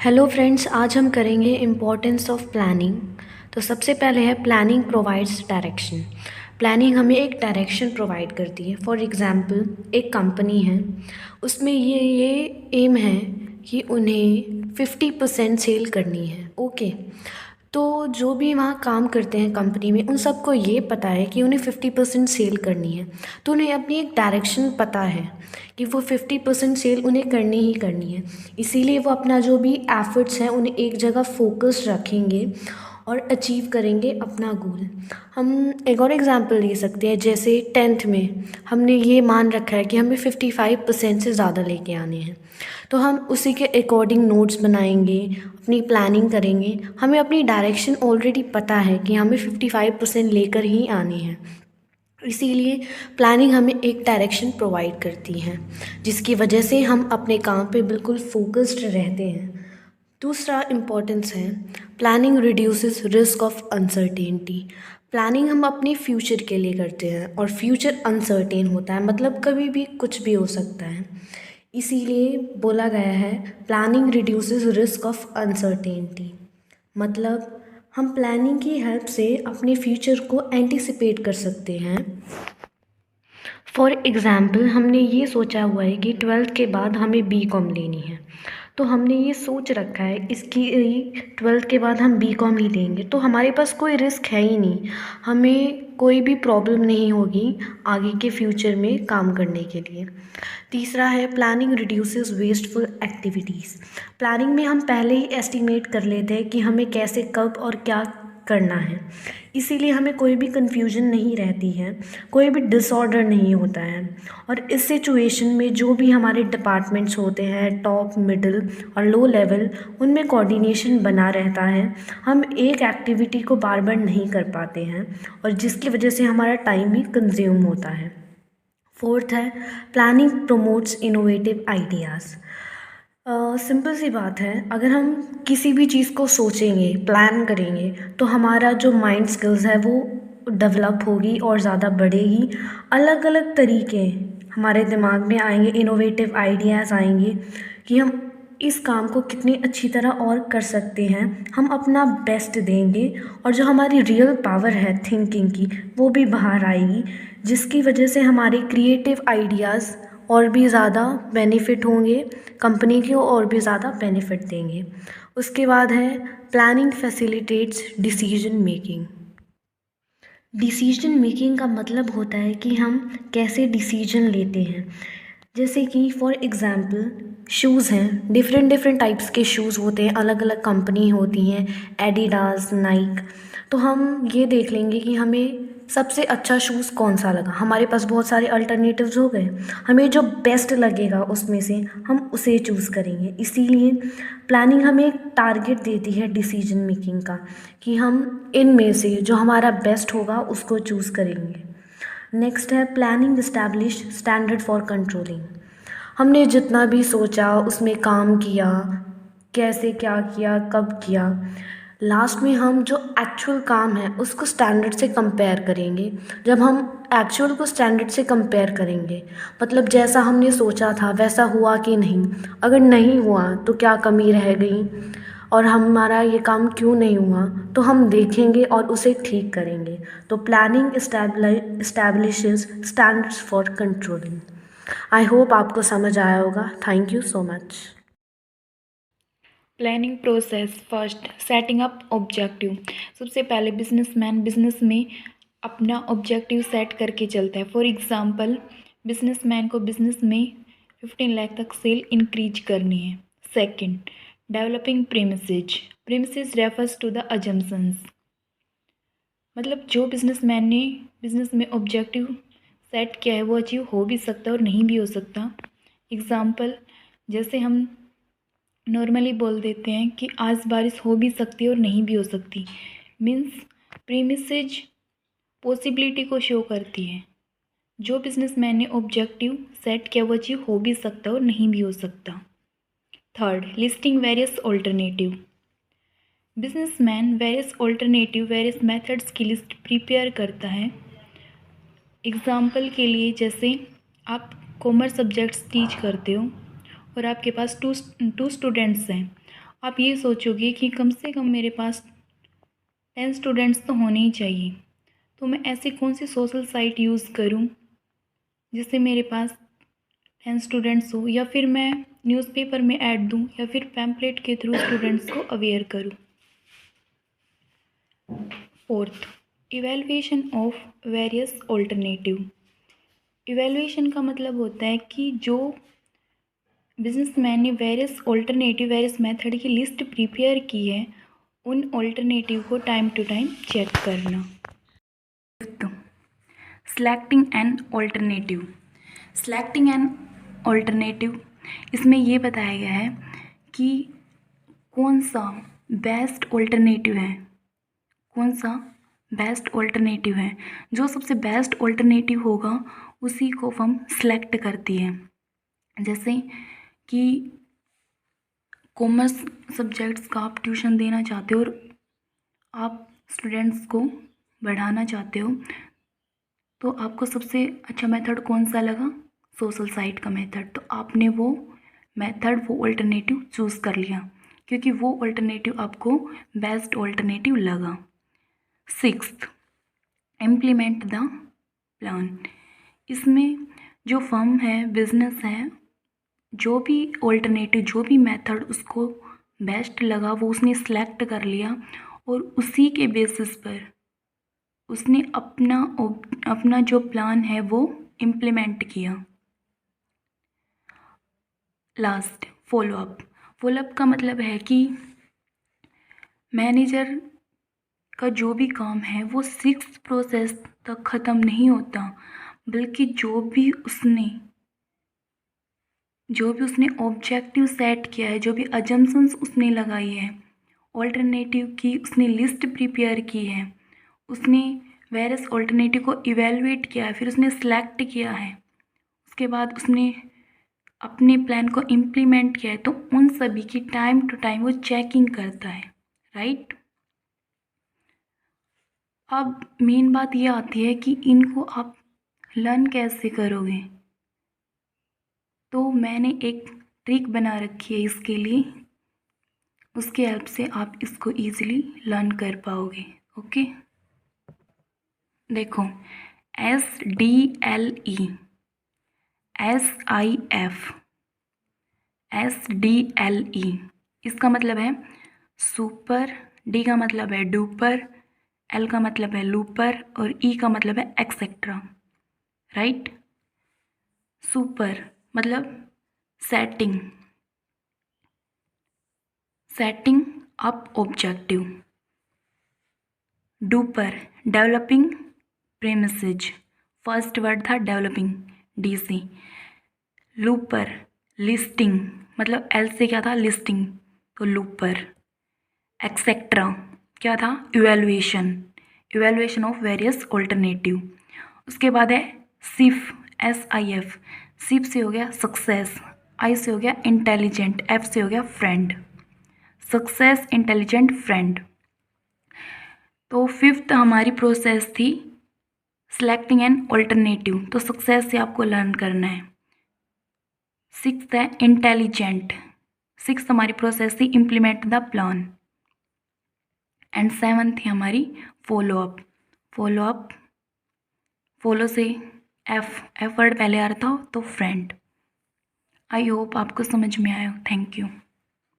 Hello friends, आज हम करेंगे इम्पोर्टेंस ऑफ प्लानिंग। तो सबसे पहले है प्लानिंग प्रोवाइड्स डायरेक्शन। प्लानिंग हमें एक डायरेक्शन प्रोवाइड करती है। फॉर एग्ज़ाम्पल, एक कंपनी है, उसमें ये एम है कि उन्हें 50% सेल करनी है। ओके, तो जो भी वहाँ काम करते हैं कंपनी में, उन सबको ये पता है कि उन्हें 50% सेल करनी है। तो उन्हें अपनी एक डायरेक्शन पता है कि वो 50% सेल उन्हें करनी ही करनी है। इसीलिए वो अपना जो भी एफ़र्ट्स हैं उन्हें एक जगह फोकस रखेंगे और अचीव करेंगे अपना गोल। हम एक और एग्ज़ाम्पल ले सकते हैं, जैसे 10th में हमने ये मान रखा है कि हमें 55% से ज़्यादा लेके आने हैं, तो हम उसी के अकॉर्डिंग नोट्स बनाएंगे, अपनी प्लानिंग करेंगे। हमें अपनी डायरेक्शन ऑलरेडी पता है कि हमें 55% लेकर ही आने हैं। इसीलिए प्लानिंग हमें एक डायरेक्शन प्रोवाइड करती है, जिसकी वजह से हम अपने काम पे बिल्कुल फोकस्ड रहते हैं। दूसरा इम्पोर्टेंस है planning reduces risk of uncertainty. Planning हम अपने फ्यूचर के लिए करते हैं और फ्यूचर अनसर्टेन होता है, मतलब कभी भी कुछ भी हो सकता है। इसीलिए बोला गया है planning reduces risk of uncertainty. मतलब हम प्लानिंग की हेल्प से अपने फ्यूचर को एंटिसिपेट कर सकते हैं। फॉर एग्ज़ाम्पल, हमने ये सोचा हुआ है कि 12th के बाद हमें बीकॉम लेनी है, तो हमने ये सोच रखा है इसकी 12th के बाद हम बीकॉम ही लेंगे, तो हमारे पास कोई रिस्क है ही नहीं, हमें कोई भी प्रॉब्लम नहीं होगी आगे के फ्यूचर में काम करने के लिए। तीसरा है planning reduces wasteful activities. Planning में हम पहले ही एस्टिमेट कर लेते हैं कि हमें कैसे, कब और क्या करना है। इसीलिए हमें कोई भी कन्फ्यूजन नहीं रहती है, कोई भी डिसऑर्डर नहीं होता है। और इस सिचुएशन में जो भी हमारे डिपार्टमेंट्स होते हैं, टॉप, मिडिल और लो लेवल, उनमें कोऑर्डिनेशन बना रहता है। हम एक एक्टिविटी को बार बार नहीं कर पाते हैं और जिसकी वजह से हमारा टाइम भी कंज्यूम होता है। फोर्थ है planning promotes innovative ideas. Simple सी बात है, अगर हम किसी भी चीज़ को सोचेंगे, प्लान करेंगे, तो हमारा जो माइंड स्किल्स है वो डेवलप होगी और ज़्यादा बढ़ेगी। अलग अलग तरीके हमारे दिमाग में आएंगे, इनोवेटिव आइडियाज़ आएंगे कि हम इस काम को कितनी अच्छी तरह और कर सकते हैं। हम अपना बेस्ट देंगे और जो हमारी रियल पावर है थिंकिंग की, वो भी बाहर आएगी, जिसकी वजह से हमारे क्रिएटिव आइडियाज़ और भी ज़्यादा बेनिफिट होंगे, कंपनी को और भी ज़्यादा बेनिफिट देंगे। उसके बाद है planning facilitates decision making. Decision making का मतलब होता है कि हम कैसे डिसीजन लेते हैं। जैसे कि फॉर एग्ज़ाम्पल, शूज़ हैं, डिफरेंट डिफरेंट टाइप्स के शूज़ होते हैं, अलग अलग कंपनी होती हैं, एडिडास, नाइक। तो हम ये देख लेंगे कि हमें सबसे अच्छा शूज़ कौन सा लगा। हमारे पास बहुत सारे अल्टरनेटिव्स हो गए, हमें जो बेस्ट लगेगा उसमें से हम उसे चूज़ करेंगे। इसीलिए प्लानिंग हमें एक टारगेट देती है डिसीजन मेकिंग का, कि हम इनमें से जो हमारा बेस्ट होगा उसको चूज़ करेंगे। नेक्स्ट है planning establish standard for controlling. हमने जितना भी सोचा, उसमें काम किया, कैसे क्या किया, कब किया, लास्ट में हम जो एक्चुअल काम है उसको स्टैंडर्ड से कंपेयर करेंगे। जब हम एक्चुअल को स्टैंडर्ड से कंपेयर करेंगे, मतलब जैसा हमने सोचा था वैसा हुआ कि नहीं, अगर नहीं हुआ तो क्या कमी रह गई और हमारा ये काम क्यों नहीं हुआ, तो हम देखेंगे और उसे ठीक करेंगे। तो planning establishes standards for controlling. I hope आपको समझ आया होगा। Thank you so much. Planning process. First, setting up objective. सबसे पहले बिजनेसमैन बिजनेस में अपना ऑब्जेक्टिव सेट करके चलता है। फॉर एग्जांपल, बिजनेसमैन को बिजनेस में 15 लाख तक सेल इंक्रीज करनी है। Second, developing premises. Premises refers to the assumptions, मतलब जो बिजनेसमैन ने बिजनेस में ऑब्जेक्टिव सेट किया है वो अचीव हो भी सकता है और नहीं भी हो सकता। एग्जांपल, जैसे हम नॉर्मली बोल देते हैं कि आज बारिश हो भी सकती है और नहीं भी हो सकती, मीन्स प्रीमिसेज पॉसिबिलिटी को शो करती है। जो बिजनेसमैन ने ऑब्जेक्टिव सेट किया वो अचीव हो भी सकता है और नहीं भी हो सकता। Third, listing various alternative. Businessman various methods की लिस्ट प्रिपेयर करता है। एग्जाम्पल के लिए, जैसे आप कॉमर्स सब्जेक्ट्स टीच करते हो और आपके पास टू स्टूडेंट्स हैं आप ये सोचोगे कि कम से कम मेरे पास 10 स्टूडेंट्स तो होने ही चाहिए, तो मैं ऐसी कौन सी सोशल साइट यूज़ करूं जिससे मेरे पास 10 स्टूडेंट्स हो, या फिर मैं न्यूज़पेपर में ऐड दूं, या फिर पैम्पलेट के थ्रू स्टूडेंट्स को अवेयर करूं। Fourth, evaluation of various alternative. Evaluation का मतलब होता है कि जो बिजनेसमैन ने वेरियस मेथड की लिस्ट प्रिपेयर की है, उन ऑल्टरनेटिव को टाइम टू टाइम चेक करना। Selecting an alternative. Selecting an alternative, इसमें ये बताया गया है कि कौन सा बेस्ट ऑल्टरनेटिव है, कौन सा बेस्ट ऑल्टरनेटिव है। जो सबसे बेस्ट ऑल्टरनेटिव होगा उसी को हम सिलेक्ट करती है। जैसे कि कॉमर्स सब्जेक्ट्स का आप ट्यूशन देना चाहते हो और आप स्टूडेंट्स को बढ़ाना चाहते हो, तो आपको सबसे अच्छा मेथड कौन सा लगा? सोशल साइट का मेथड। तो आपने वो मेथड, वो ऑल्टरनेटिव चूज़ कर लिया क्योंकि वो ऑल्टरनेटिव आपको बेस्ट ऑल्टरनेटिव लगा। Sixth, implement the plan. इसमें जो फर्म है, बिजनेस है, जो भी ऑल्टरनेटिव, जो भी मेथड उसको बेस्ट लगा वो उसने सेलेक्ट कर लिया और उसी के बेसिस पर उसने अपना जो प्लान है वो इम्प्लीमेंट किया। Last, follow up. फॉलोअप का मतलब है कि मैनेजर का जो भी काम है वो 6th प्रोसेस तक ख़त्म नहीं होता, बल्कि जो भी उसने ऑब्जेक्टिव सेट किया है, जो भी अजम्पशंस उसने लगाई है, ऑल्टरनेटिव की उसने लिस्ट प्रिपेयर की है, उसने वेरियस ऑल्टरनेटिव को इवेलुएट किया है, फिर उसने सेलेक्ट किया है, उसके बाद उसने अपने प्लान को इम्प्लीमेंट किया है, तो उन सभी की टाइम टू टाइम वो चेकिंग करता है, राइट। अब मेन बात ये आती है कि इनको आप लर्न कैसे करोगे। तो मैंने एक ट्रिक बना रखी है इसके लिए, उसके हेल्प से आप इसको इजीली लर्न कर पाओगे। ओके, देखो, SDLE, SIF, SDLE, इसका मतलब है सुपर, D का मतलब है डुपर, L का मतलब है लूपर और E का मतलब है एक्सेट्रा, राइट। सुपर मतलब setting up objective. Duper developing premises, first word था डेवलपिंग, DC। लूपर लिस्टिंग, मतलब L से क्या था? लिस्टिंग, तो लूपर। एक्सेट्रा क्या था? Evaluation of various alternative. उसके बाद है सिफ, SIF। सिफ से हो गया सक्सेस, I से हो गया इंटेलिजेंट, F से हो गया फ्रेंड। Success, intelligent, friend. तो फिफ्थ हमारी प्रोसेस थी सिलेक्टिंग एन ऑल्टरनेटिव, तो सक्सेस से आपको लर्न करना है। सिक्स्थ है इंटेलिजेंट, सिक्स्थ हमारी प्रोसेस थी implement the plan. And seventh थी हमारी फॉलोअप। फॉलो से एफ वर्ड पहले आ रहा था, तो फ्रेंड। आई होप आपको समझ में आया। Thank you.